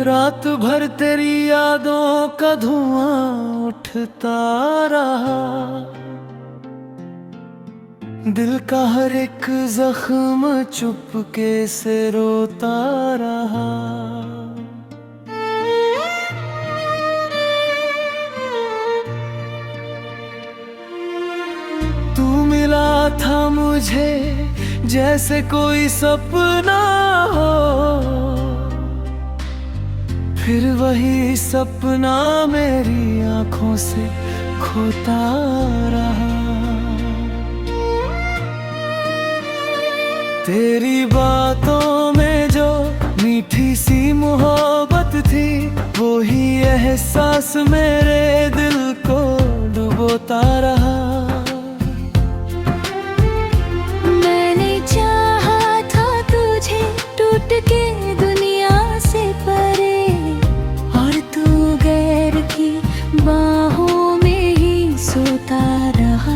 रात भर तेरी यादों का धुआं उठता रहा। दिल का हर एक जख्म चुपके से रोता रहा। तू मिला था मुझे जैसे कोई सपना हो, फिर वही सपना मेरी आंखों से खोता रहा। तेरी बातों में जो मीठी सी मोहब्बत थी, वो ही एहसास मेरे दिल को डुबोता रहा। मैंने चाहा था तुझे टूट के दुनिया से परे, और तू गैर की बाहों में ही सोता रहा।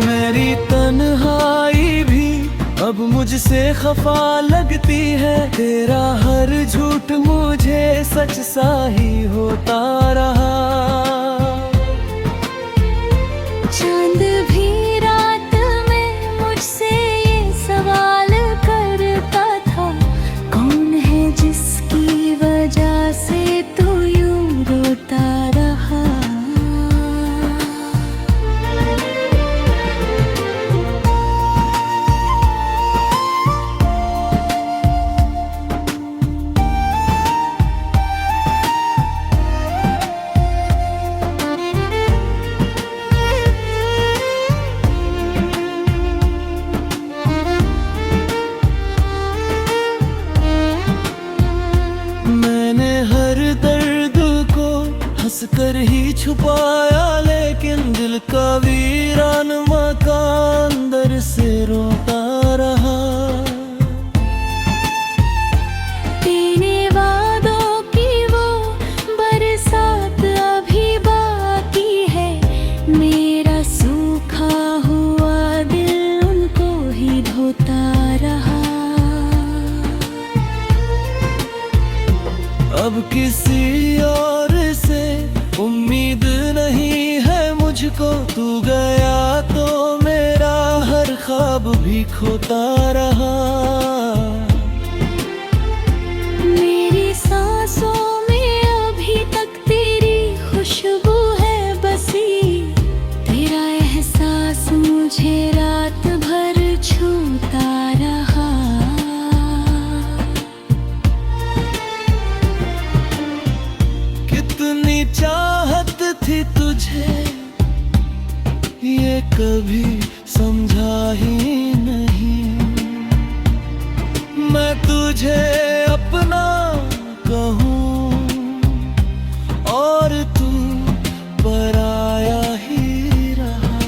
मेरी तन्हाई भी अब मुझसे खफा लगती है, तेरा हर झूठ मुझे सच सा ही होता रहा। चांद भी रात में मुझसे ये सवाल करता था, कौन है जिसकी वजह से तू यूं रोता रहा। मैंने हर दर्द को हंसकर ही छुपाया, लेकिन दिल का वीरान मकान अंदर से रोता रहा। तेरे वादों की वो बरसात अभी बाकी है, मेरा सूखा हुआ दिल उनको ही धोता रहा। अब किसी और से उम्मीद नहीं है मुझको, तू गया तो मेरा हर ख्वाब भी खोता रहा। मेरी सांसों में अभी तक तेरी खुशबू है बसी, तेरा एहसास मुझे रात भर छूता रहा। कितनी चाहत थी तुझे ये कभी समझा ही नहीं, मैं तुझे अपना कहूँ और तू पराया ही रहा।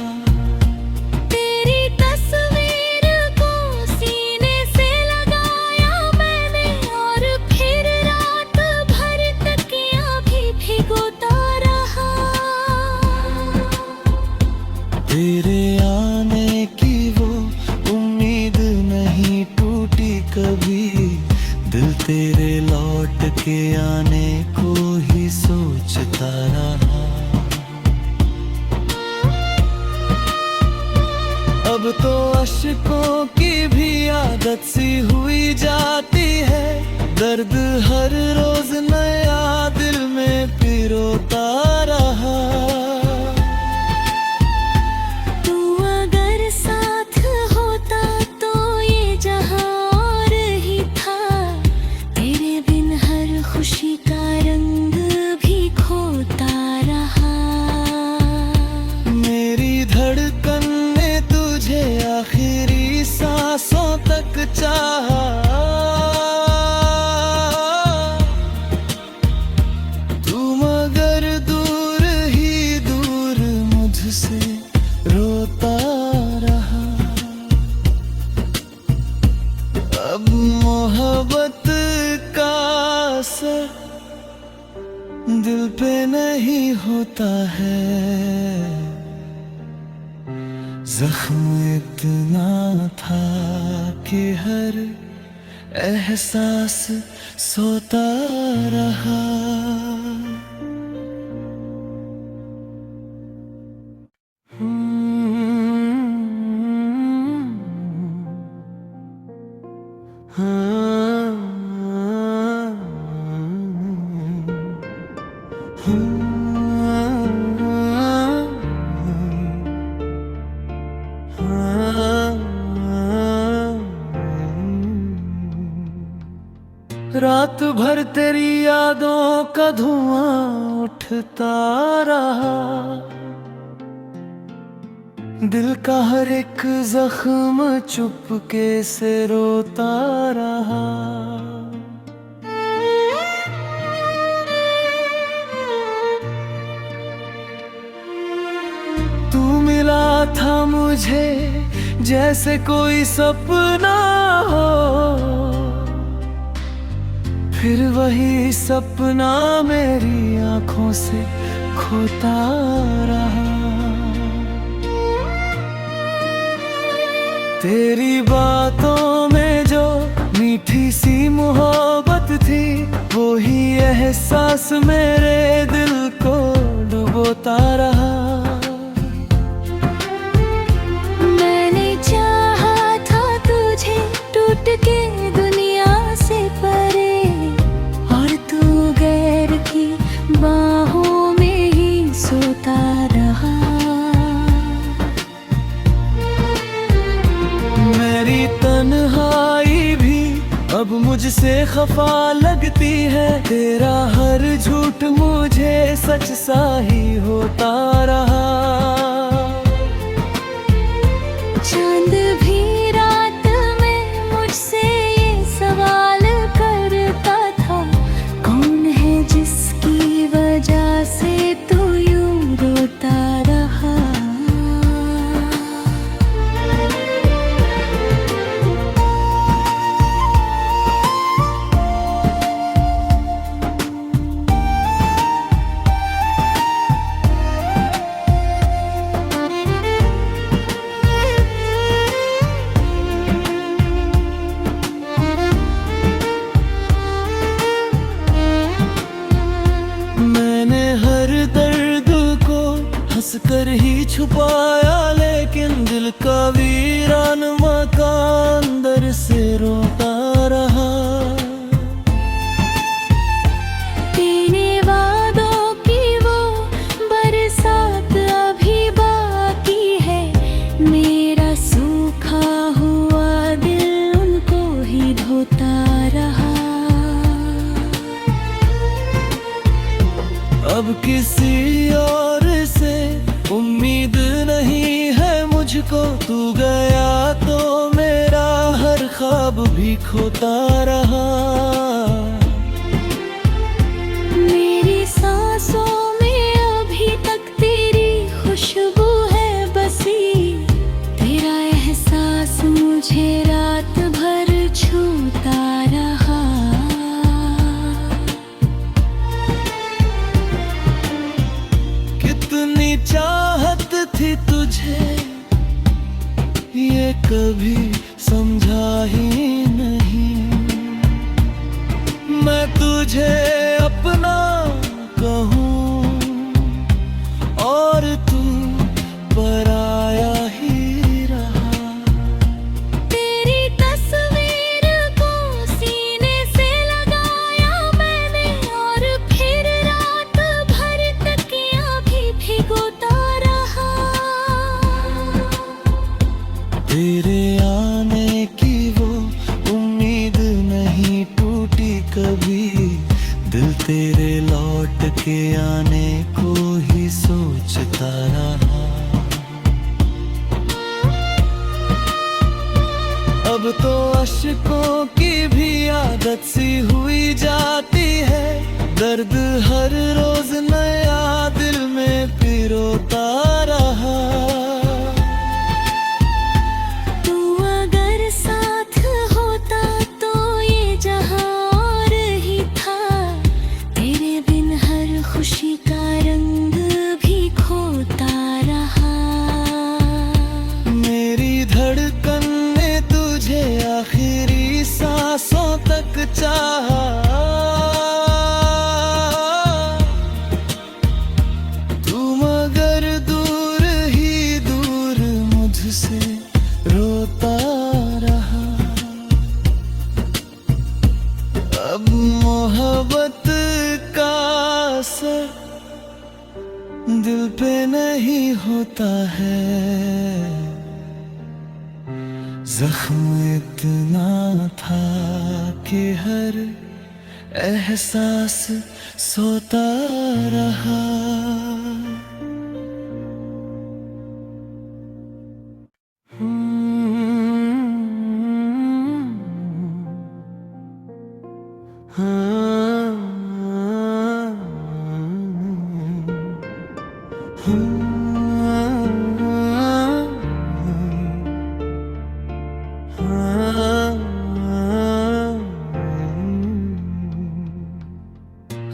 तेरी तस्वीर को सीने से लगाया मैंने, और फिर रात भर तकिया भी भिगोता रहा। तेरे आने की वो उम्मीद नहीं टूटी कभी, दिल तेरे लौट के आने को ही सोचता रहा। अब तो अश्कों की भी आदत सी हुई जाती है, दर्द हर रोज नया दिल में पिरोता रहा। तू अगर साथ होता तो ये जहां और ही था, तेरे बिन हर खुशी का रंग भी खोता रहा। मेरी धड़कन ने तुझे आखिरी सांसों तक चाहा, तू मगर दूर ही दूर मुझसे रोता रहा। अब मोहब्बत का असर दिल पे नहीं होता है, जख्म इतना था कि हर एहसास सोता रहा। रात भर तेरी यादों का धुआं उठता रहा, दिल का हर एक जख्म चुपके से रोता रहा। तू मिला था मुझे जैसे कोई सपना हो, फिर वही सपना मेरी आंखों से खोता रहा। तेरी बातों में जो मीठी सी मोहब्बत थी, वो ही एहसास मेरे दिल को डुबोता रहा। मैंने चाहा था तुझे टूट के दुनिया से परे, बाहों में ही सोता रहा। मेरी तन्हाई भी अब मुझसे खफा लगती है, तेरा हर झूठ मुझे सच सा ही होता रहा। चांद भी रात में मुझसे ये सवाल करता था, कौन है जिसकी वजह से तू यूं रोता रहा। कर ही छुपाया, लेकिन दिल का वीरान मकान अंदर से रोता रहा। तेरे वादों की वो बरसात अभी बाकी है, मेरा सूखा हुआ दिल उनको ही धोता रहा। अब किसी और से उम्मीद नहीं है मुझको, तू गया तो मेरा हर ख्वाब भी खोता रहा। मेरी सांसों में अभी तक तेरी खुशबू है बसी, तेरा एहसास मुझे रात भर छूता रहा। कितनी चाहत थी तुझे ये कभी समझा ही नहीं, मैं तुझे अपना कहूँ और तू पराया ही रहा। तेरी तस्वीर को सीने से लगाया मैंने, और फिर रात भर तकिया भी भिगोता रहा। तेरे आने की वो उम्मीद नहीं टूटी कभी, दिल तेरे लौट के आने को ही सोचता रहा। अब तो अश्कों की भी आदत सी हुई जाती है, दर्द हर रोज नया दिल में पिरोता रहा। तू दिल पे नहीं होता है। जख्म इतना था कि हर एहसास सोता रहा।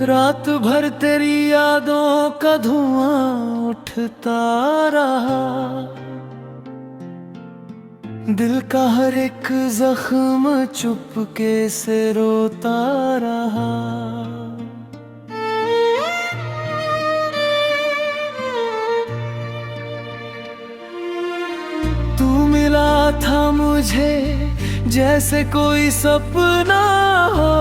रात भर तेरी यादों का धुआं उठता रहा। दिल का हर एक जख्म चुपके से रोता रहा। तू मिला था मुझे जैसे कोई सपना हो,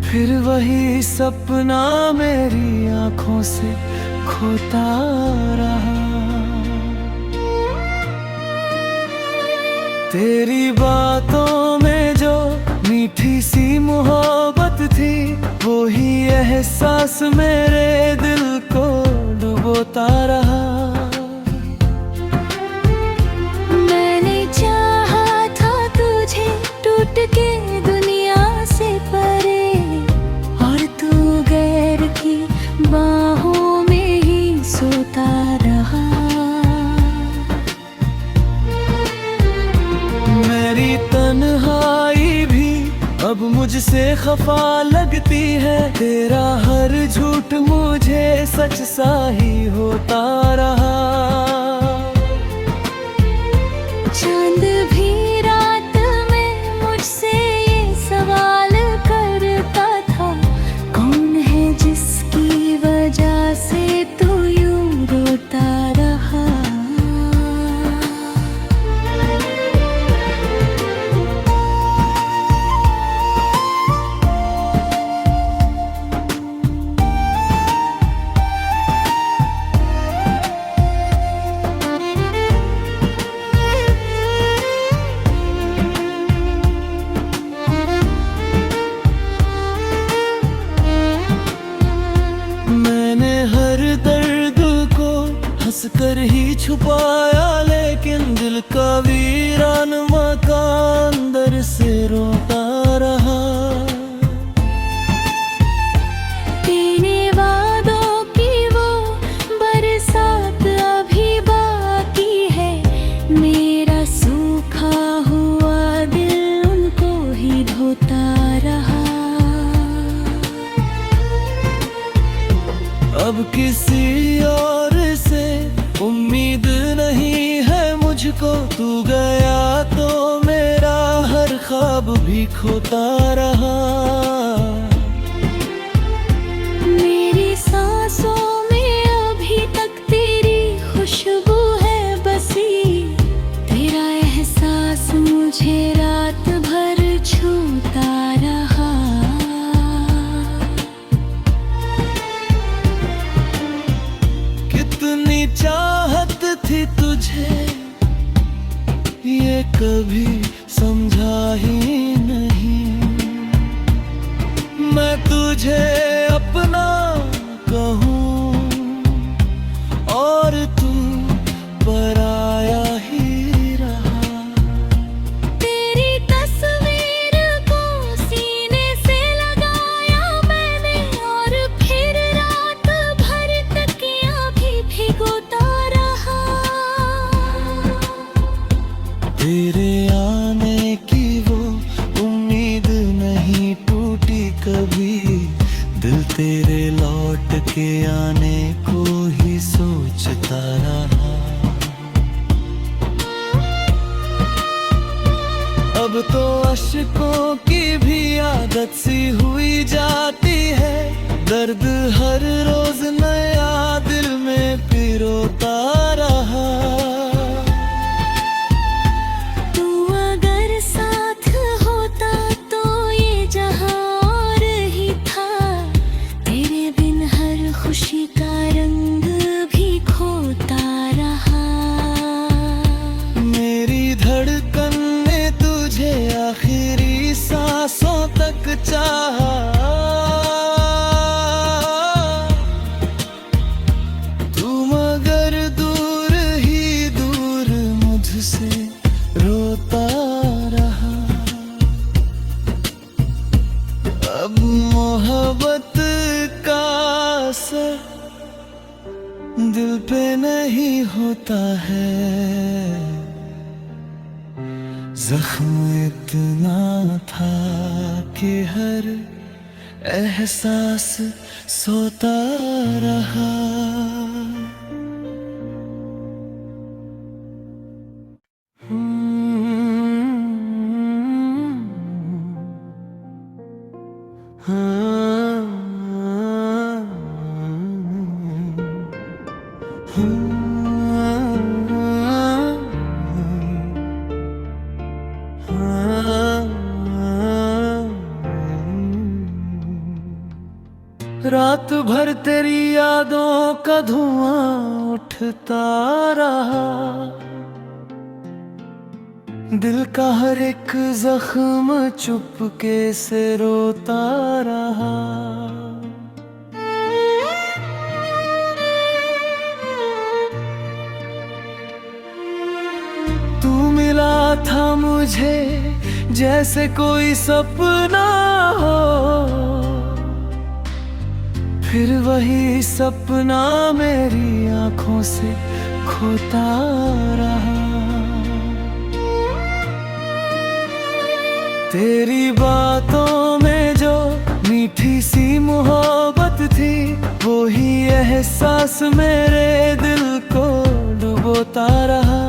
फिर वही सपना मेरी आंखों से खोता रहा। तेरी बातों में जो मीठी सी मोहब्बत थी, वो ही एहसास मेरे दिल को डुबोता रहा। मैंने चाहा था तुझे टूट के दुनिया से परे, और तू गैर की बाहों में ही सोता रहा। मेरी तन्हाई भी अब मुझसे खफा लगती है। तेरा हर झूठ मुझे सच सा ही होता रहा। चांद भी रात में मुझसे ये सवाल करता था, कौन है जिसकी वजह से तू यूं रोता रहा। मैंने हर दर्द को हंसकर ही छुपाया, लेकिन दिल का वीरान मकान अंदर से रोता रहा। तेरे वादों की वो बरसात अभी बाकी है, मेरा सूखा हुआ दिल उनको ही धोता रहा। अब किसी और से उम्मीद नहीं है मुझको, तू गया तो मेरा हर ख्वाब भी खोता रहा। मेरी सांसों में अभी तक तेरी खुशबू है बसी, तेरा एहसास मुझे रात भर छूता रहा। कितनी चाहत थी तुझे ये कभी समझा ही नहीं। मैं तुझे अपना कहूँ और तू पराया ही रहा। तेरी तस्वीर को सीने से लगाया मैंने, और फिर रात भर तकिया भी भिगोता रहा। तेरे आने की वो उम्मीद नहीं टूटी कभी, दिल तेरे लौट के आने को ही सोचता रहा। अब तो अश्कों की भी आदत सी हुई जाती है, दर्द हर रोज नया दिल में पिरोता रहा। तू अगर साथ होता तो ये जहां और ही था, तेरे बिन हर खुशी का रंग भी खोता रहा। मेरी धड़कन ने तुझे आखिरी सांसों तक चाहा। तू मगर दूर ही दूर मुझसे रोता रहा। अब मोहब्बत का असर दिल पे नहीं होता है। जख्म इतना था कि हर एहसास सोता रहा। रात भर तेरी यादों का धुआं उठता रहा। दिल का हर एक जख्म चुपके से रोता रहा। तू मिला था मुझे जैसे कोई सपना हो, फिर वही सपना मेरी आंखों से खोता रहा। तेरी बातों में जो मीठी सी मोहब्बत थी, वो ही एहसास मेरे दिल को डुबोता रहा।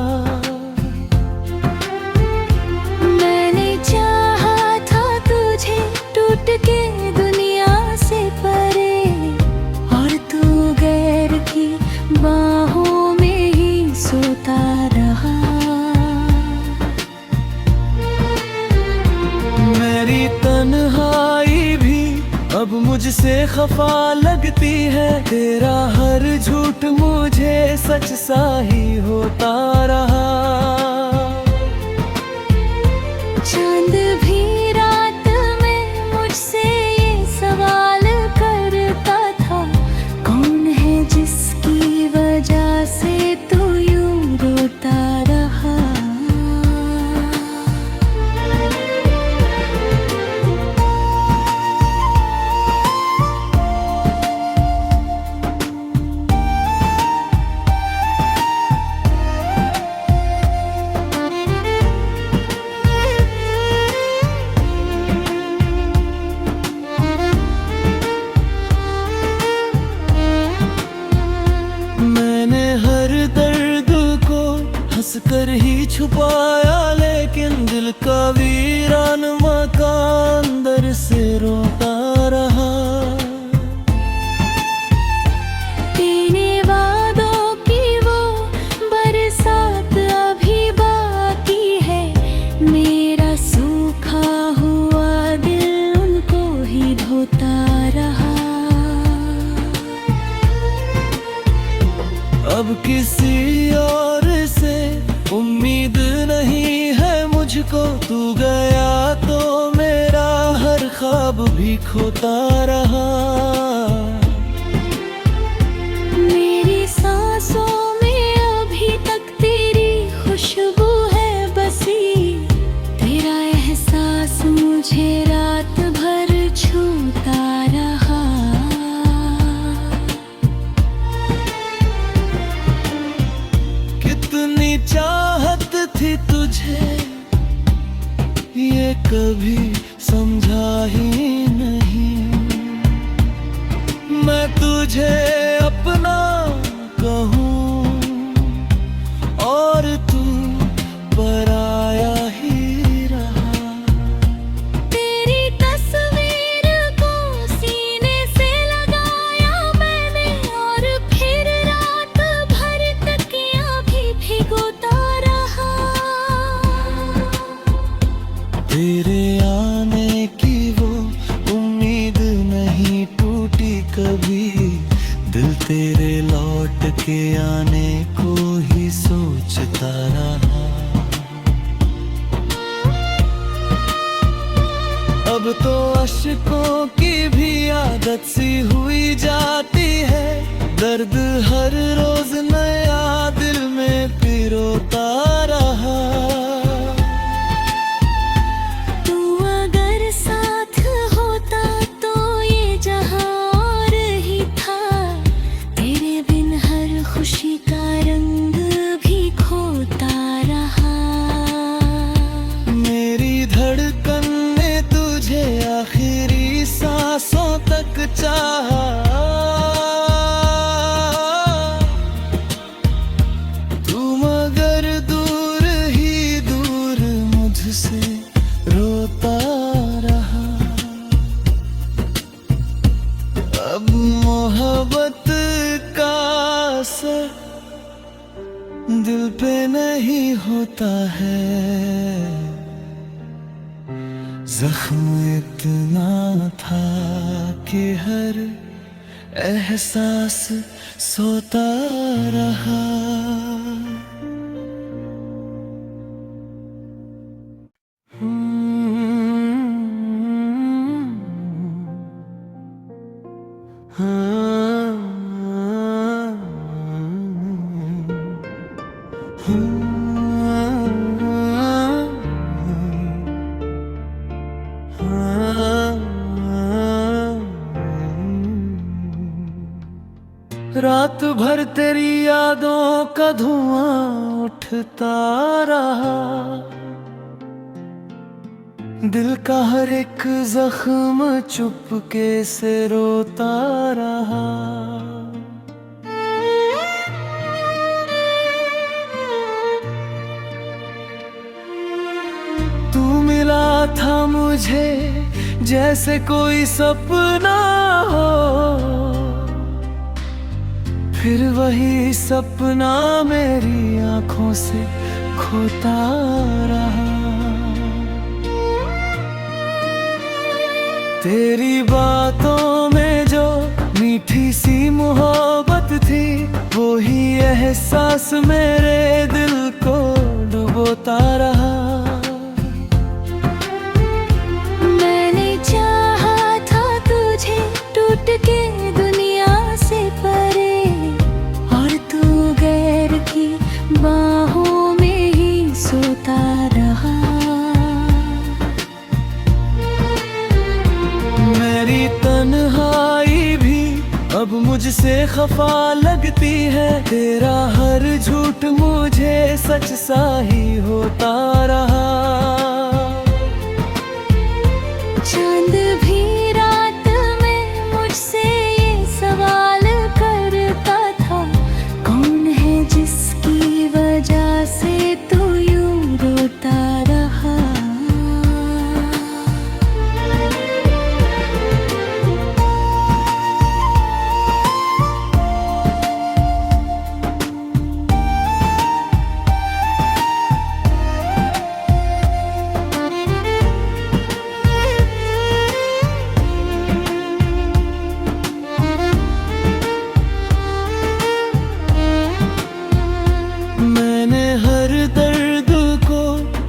मैंने चाहा था तुझे टूट के दुनिया से परे, और तू गैर की बाहों में ही सोता रहा। मेरी तन्हाई भी अब मुझसे खफा लगती है। तेरा हर झूठ मुझे सच सा ही होता रहा। चांद भी रात में मुझसे ये सवाल करता था, कौन है जिसकी वजह से तू यूं रोता रहा। मैंने हर दर्द को हंसकर ही छुपाया, लेकिन दिल का वीरान मकान अंदर से रोता रहा। तेरे वादों की वो बरसात अभी बाकी है, मेरा सूखा हुआ दिल उनको ही धोता रहा। अब किसी और से उम्मीद नहीं है मुझको। तू गया तो मेरा हर ख्वाब भी खोता रहा। मेरी सांसों में अभी तक तेरी खुशबू है बसी, तेरा एहसास मुझे रात भर छूता रहा। कितनी चाहत थी तुझे ये कभी समझा ही नहीं। मैं तुझे अपना कहूँ और तू पराया ही रहा। तेरी तस्वीर को सीने से लगाया मैंने, और फिर रात भर तकिया भी भिगोता रहा। तेरे आने की वो उम्मीद नहीं टूटी कभी, दिल तेरे लौट के आने को ही सोचता रहा। अब तो अश्कों की भी आदत सी हुई जाती है, दर्द हर रोज नया दिल में पिरोता रहा। तू अगर साथ होता तो ये जहां और ही था, तेरे बिन हर खुशी का रंग भी खोता रहा। मेरी धड़कन ने तुझे आखिरी सांसों तक चाहा, से रोता रहा। अब मोहब्बत का असर दिल पे नहीं होता है, जख्म इतना था कि हर एहसास सोता रहा। रात भर तेरी यादों का धुआं उठता रहा, दिल का हर एक जख्म चुपके से रोता रहा। तू मिला था मुझे जैसे कोई सपना हो, फिर वही सपना मेरी आंखों से खोता रहा। तेरी बातों में जो मीठी सी मोहब्बत थी, वो ही एहसास मेरे दिल को डुबोता रहा। मैंने चाहा था तुझे टूट के दुनिया से परे, और तू गैर की बाहों में ही सोता रहा। मेरी तन्हाई भी अब मुझसे खफा लगती है, तेरा हर झूठ मुझे सच सा ही होता रहा। चांद भी रात में मुझसे ये सवाल करता था, कौन है जिसकी वजह से तू यूं रोता रहा। मैंने हर दर्द को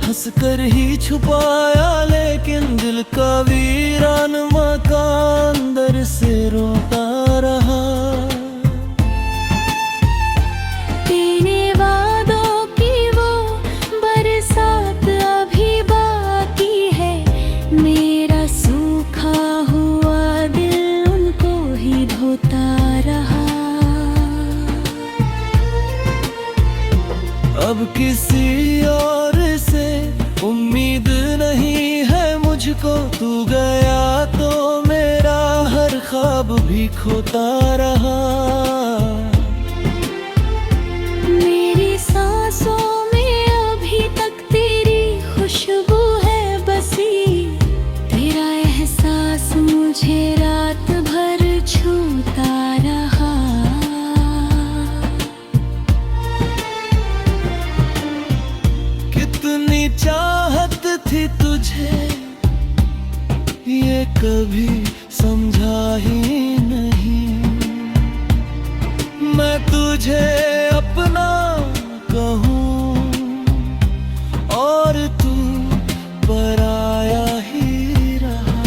हंसकर ही छुपाया, लेकिन दिल का वीरान मकान अंदर से रोता रहा। तेरे वादों की वो बरसात अभी बाकी है, मेरा सूखा हुआ दिल उनको ही धोता रहा। अब किसी और से उम्मीद नहीं है मुझको, तू गया तो मेरा हर ख्वाब भी खोता रहा। मेरी सांसों में अभी तक तेरी खुशबू है बसी, तेरा एहसास मुझे रात भर छूता रहा। कितनी चाहत थी तुझे ये कभी समझा ही नहीं, मैं तुझे अपना कहूँ और तू पराया ही रहा।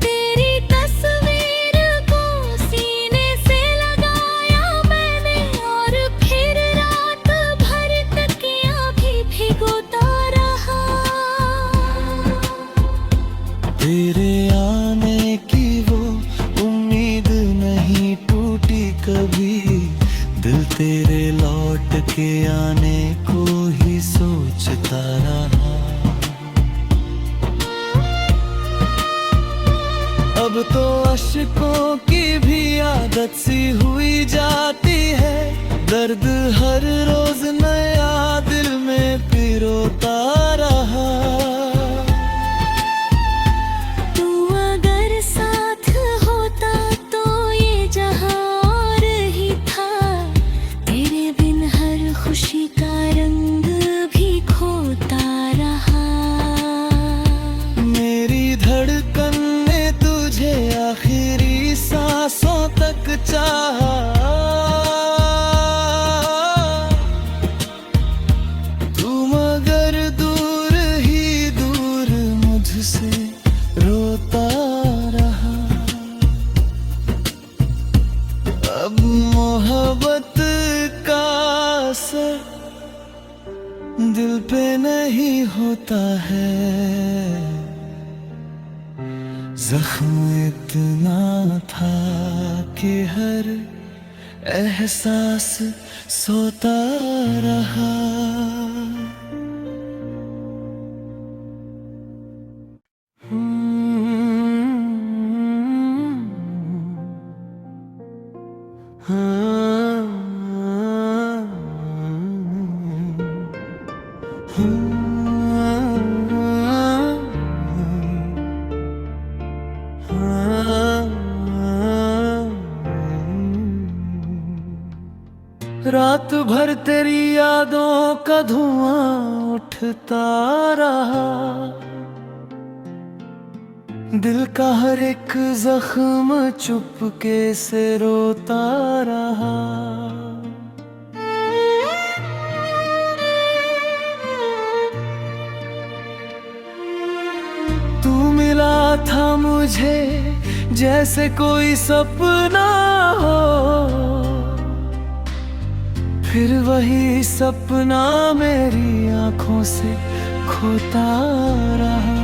तेरी तस्वीर को सीने से लगाया मैंने और फिर रात भर तकिया भी भिगोता रहा। तेरे आने की वो उम्मीद नहीं टूटी कभी, दिल तेरे लौट के आने को ही सोचता रहा। अब तो अश्कों की भी आदत सी हुई जाती है, दर्द हर रोज नया दिल में पिरोता रहा। तू अगर साथ होता तो ये जहां और ही था। तेरे बिन हर खुशी का रंग भी खोता रहा। मेरी धड़कन ने तुझे आखिरी सांसों तक चाहा। तू मगर दूर ही दूर मुझसे रोता रहा। अब मोहब्बत का असर दिल पे नहीं होता है, जख्म इतना था कि हर एहसास सोता रहा। रात भर तेरी यादों का धुआं उठता रहा। दिल का हर एक जख्म चुपके से रोता रहा। तू मिला था मुझे जैसे कोई सपना हो, फिर वही सपना मेरी आंखों से खोता रहा।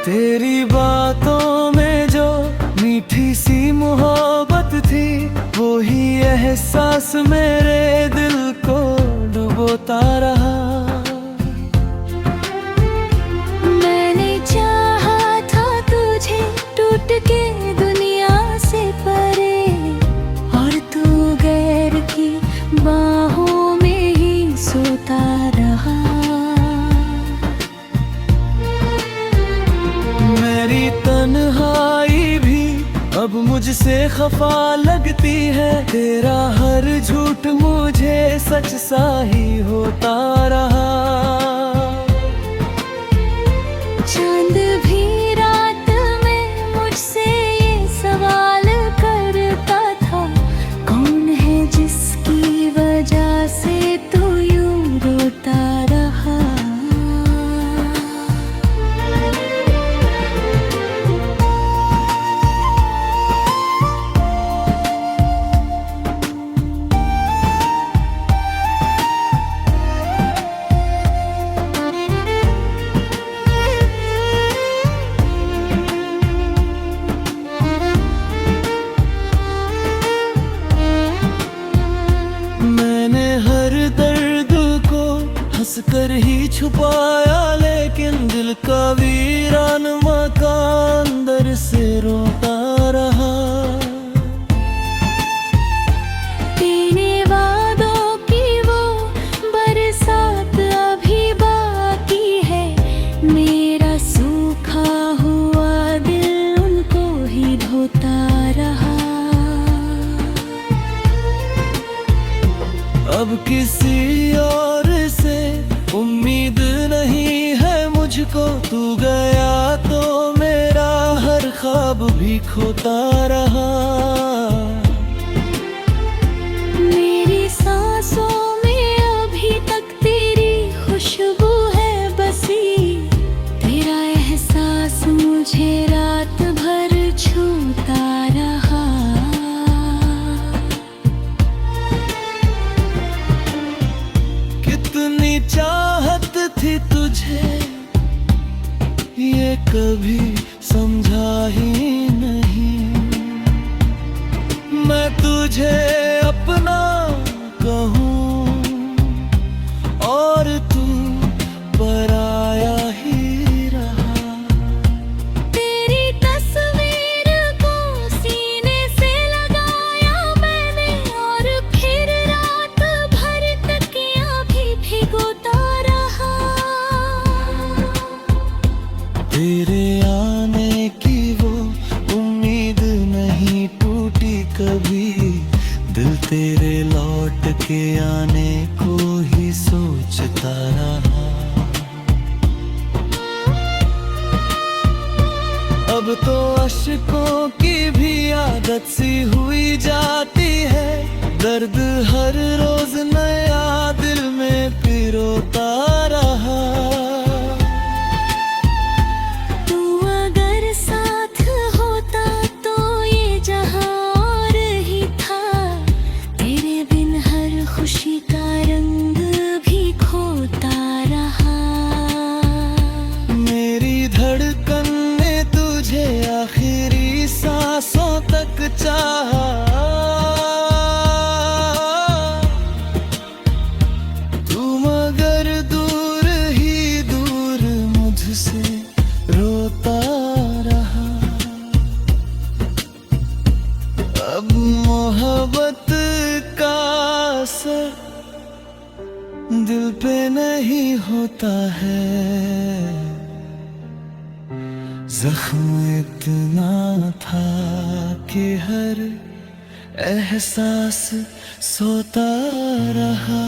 तेरी बातों में जो मीठी सी मोहब्बत थी, वो ही एहसास मेरे दिल को डुबोता रहा। मैंने चाहा था तुझे टूट के दुनिया से परे, और तू गैर की बाहों में ही सोता रहा। मेरी तन्हाई भी अब मुझसे खफा लगती है, तेरा हर झूठ मुझे सच सा ही होता रहा। चांद भी रात में मुझसे ये सवाल करता था, कौन है जिसकी वजह से तू यूं रोता रहा। मैंने हर दर्द को हंसकर ही छुपाया, लेकिन दिल का वीरान मकान अंदर से रोता रहा। तेरे वादों की वो बरसात अभी बाकी है, मेरा सूखा हुआ दिल उनको ही धोता रहा। अब किसी और से उम्मीद नहीं है मुझको, तू गया तो मेरा हर ख्वाब भी खोता रहा। मेरी सांसों में अभी तक तेरी खुशबू है बसी, तेरा एहसास मुझे रात भर छूता रहा। कितनी चाहत थी तुझे ये कभी समझा ही नहीं, मैं तुझे अपना कहूँ और तू पराया ही रहा। तेरी तस्वीर को सीने से लगाया मैंने और फिर रात भर तकिया भी भिगोता रहा। तेरे आने की वो उम्मीद नहीं टूटी कभी, दिल तेरे लौट के आने को ही सोचता रहा। अब तो अश्कों की भी आदत सी हुई जाती है, दर्द हर रोज नया दिल में पिरोता रहा। तू अगर साथ होता तो ये जहां और ही था, तेरे बिन हर खुशी का रंग भी खोता रहा। मेरी धड़कन ने तुझे आखिरी सांसों तक चाहा, तू मगर दूर ही दूर मुझसे रोता रहा। अब मोहब्बत का असर दिल पे नहीं होता है, जख्म इतना था कि हर एहसास सोता रहा।